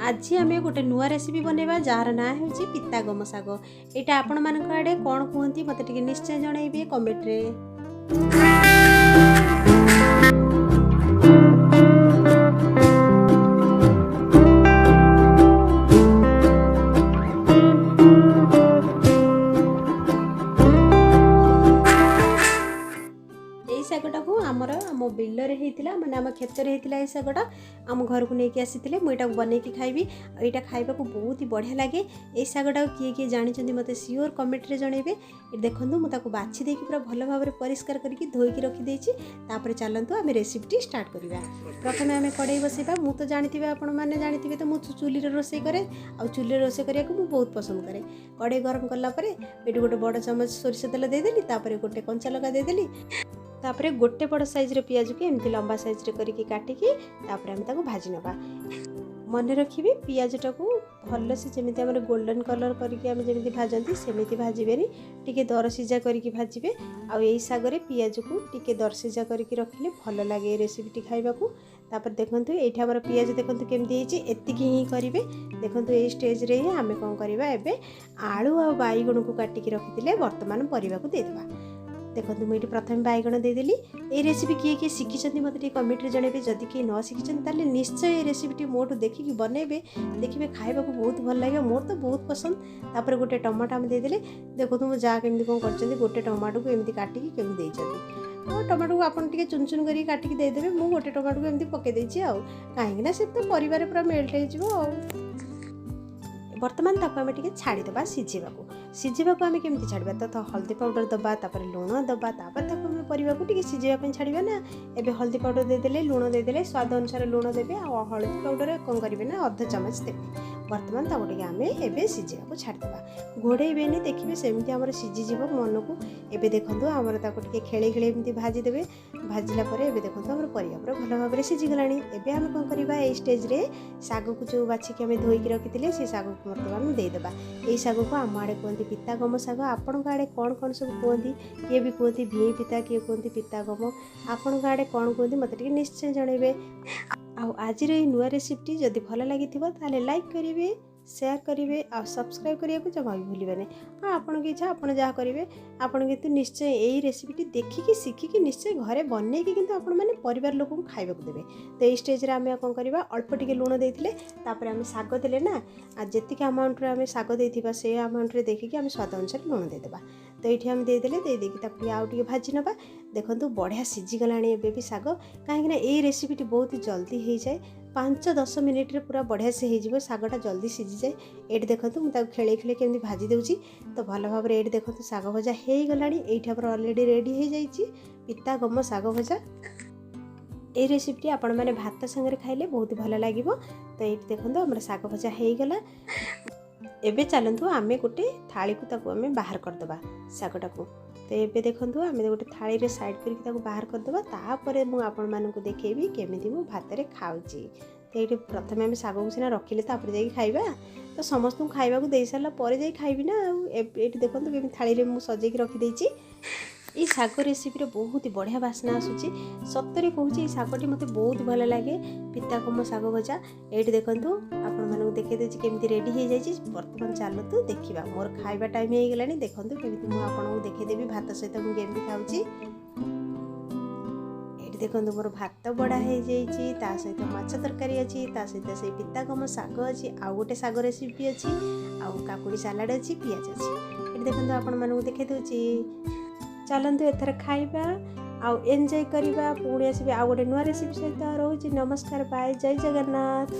आज आम गोटे नुआ रेसिपी बनवा जार ना हो पिता गम शाग। यहाँ आपण मान आड़े कौन कहते मत निश्चय जनइबे कमेंट रे। शागटा को आमर आम बिलर होता माने आम क्षेत्र होता है शागटा आम घर को लेकिन आसी मुझे बनई खाइबी। यहाँ खाइबा को बहुत ही बढ़िया लगे। ये शागटा किए किए जानते मत सियोर कमेंट रे जनइबे। देखो मुझे बाछी देकी पूरा भल भाव परिष्कार करके धोईकी रखीदे। चलतु आम रेसिपी स्टार्ट करवा। प्रथम आम कड़े बसैबा। मु तो जानते आपण मैंने जानते तो मुझे चुली रोसे करे आ चुली रोसे करने को बहुत पसंद करे। कड़े गरम कलापर ये गोटे बड़ चमच सोरिष तेल देदेली गोटे कंचा लगा देदेली तापरे गोटे बड़ साइज पियाज को एमती लंबा साइज करके काटिकी आम भाजी नवा। मन रखिए पियाजटा को भल से जमी आम गोल्डन कलर करके भाजती सेमती भाजबे टी दर सीझा करके भाजबे। आई सागरे पियाज को टी दर सीझा करके रखिले भल लगे रेसिपी खाइबा को। तापर देखंतु एठी हमर पियाज देखंतु केमती हेची एतिकी ही करिवे। देखंतु ए स्टेज रे ही आमे कोन करिबा एबे आलू आ बाईगण को काटिकी रखिथिले वर्तमान परिबा को देदेबा। देखो मुझे प्रथम बैगण देदेली। ये रेसिपी किए किए शिखी मत कमेंट रे जनइबे। जदि किए न शिखी निश्चय ये रेसिपी मोटू देखिकी बनइबे देखिए खाइबा को बहुत भल लगे। मोर तो बहुत पसंद। तापर गोटे टमाटो आम देदेले। देखो तुम जहाँ केमती कौन कर गोटे टमाटो को एमती काटिकी केमती देइछथि। टमाटो को आपन टिके चुन चुन करी काटिकी देदेबे। मु गोटे टमाटो को एमती पके देछि आ काहेकि से तो परिवार पूरा मेल्ट हो जिवो। बर्तमान ताको आम टिके छाड़ीदबा सिझेबा आम केमती छाड़ा तो हल्दी पाउडर दबा तापर लुण दबा तापर ताको आम परिबा को टिके सिझेबा छाड़ीबा ना। एबे हल्दी पाउडर देदेले लुण देदेले स्वाद अनुसार लुण देबे आ हल्दी पाउडर कौन करेंगे ना अध चमच देबे। बर्तमान ताको टिके आम एबे सिझेबा छाड़ीदबा घोड़ेबेनी देखिए सेमती आमर सिझीजिव मन को। एबे देखंतु आमर ताको टिके खेले खेले एमती भाजी देबे। भाजिला परे एबे देखंतु आमर परिबा पूरा भल भाव सिझीगलानी। एबे आम कौन करबा ए स्टेज रे साग को जो बाछिकी आम धोईकी रखिथिले से साग को बर्तमान देदेबा। ये साग को आम आड़े कहते पिता गम शाग। आपण आड़े कौन कौन सब कहती किए भी कहती भीं पिता किए कहती पिता गम आपण आड़े कौन कहती मत निश्चय जनइबे। आज नुआ रेसिपी जदि भल लगी ताले लाइक करेंगे शेयर करेंगे और सब्सक्राइब करने को जमा भी भूलें। हाँ आपन की इच्छा आप जहाँ करेंगे आपन किंतु निश्चय यही रेसिपी देखिकी शिखिकी निश्चय घरे बनईकी किंतु आपण मैंने परिवार लोक खाइबा को देबे। तो ये स्टेज रे आम कौन करवा अल्प टिके लुण देते तापर आम शाग देले ना आ जी अमाउंट रे आम शाग देथिबा से अमाउंट रे देखिकी आम स्वाद अनुसार लुण देदेबा। तो ये आम देदेले देदेकी ताकू आउ टिके भाजी नबा। देखंतु बढ़िया सिझीगलाणी एबे भी शाग कहीं ये रेसिपी बहुत ही जल्दी हो जाए 5-10 मिनिट रे पूरा बढ़िया से हो शागटा जल्दी सिझी जाए। ये देखो मुझे खेले खेले केमती भाजी देउची तो भल भाव ये देखो शाग भजा हो गलानी। ये ऑलरेडी रेडी हो जाइए पिता गम शाग भजा। ये रेसिपी आपण मैंने भात संगे खाइले बहुत भल लगे। तो ये देखो आम शाग भजा हो गला। एबे चलतु आम गोटे थाली को ताको आम बाहर करदबा शागटा को। तो ये देखो आम गोटे थाली रे साइड करके बाहर करदबा। तापर मु आपण मानकु देखेबी केमिति मु भात रे खाउची। तो ये प्रथम आम शाग को सीना रखिले तापर जाई खाइबा। तो समस्त खाइबा को दे सारा पर जाई खाइबी ना। ये देखो केमि थाली रे मु सजेकी रखी देछि। ये शाग रेसिपी रे बहुत ही बढ़िया बास्ना आसूची। सतरे कहूँ ये शागटी मत बहुत भल लगे पिता गम शाग भजा। ये देखो आपण मानक देखे देछि केमती रेडी हो जाइए। बर्तमान चलतु देखा मोर खाइबा टाइम हो गलानी। देखो केमती मुझे आपको देखेदेवी भात सहित मुझे केमती खाऊची। देखो मोर भात बड़ा हो जाइए ता सहित माछ तरकारी अच्छी ता सहित से पिता गम शाग अच्छी आउ गोटे शाग रेसिपी अच्छी आउ काकुड़ी सालाड अच्छी पियाज अच्छी। ये देखो आपण मानक देखे दूची। चलतु एथर खाइबा आउ एंजॉय करवा। पुणी आसबे आउ गोटे नुआ रेसिपी सहित रोज नमस्कार बाय जय जगन्नाथ।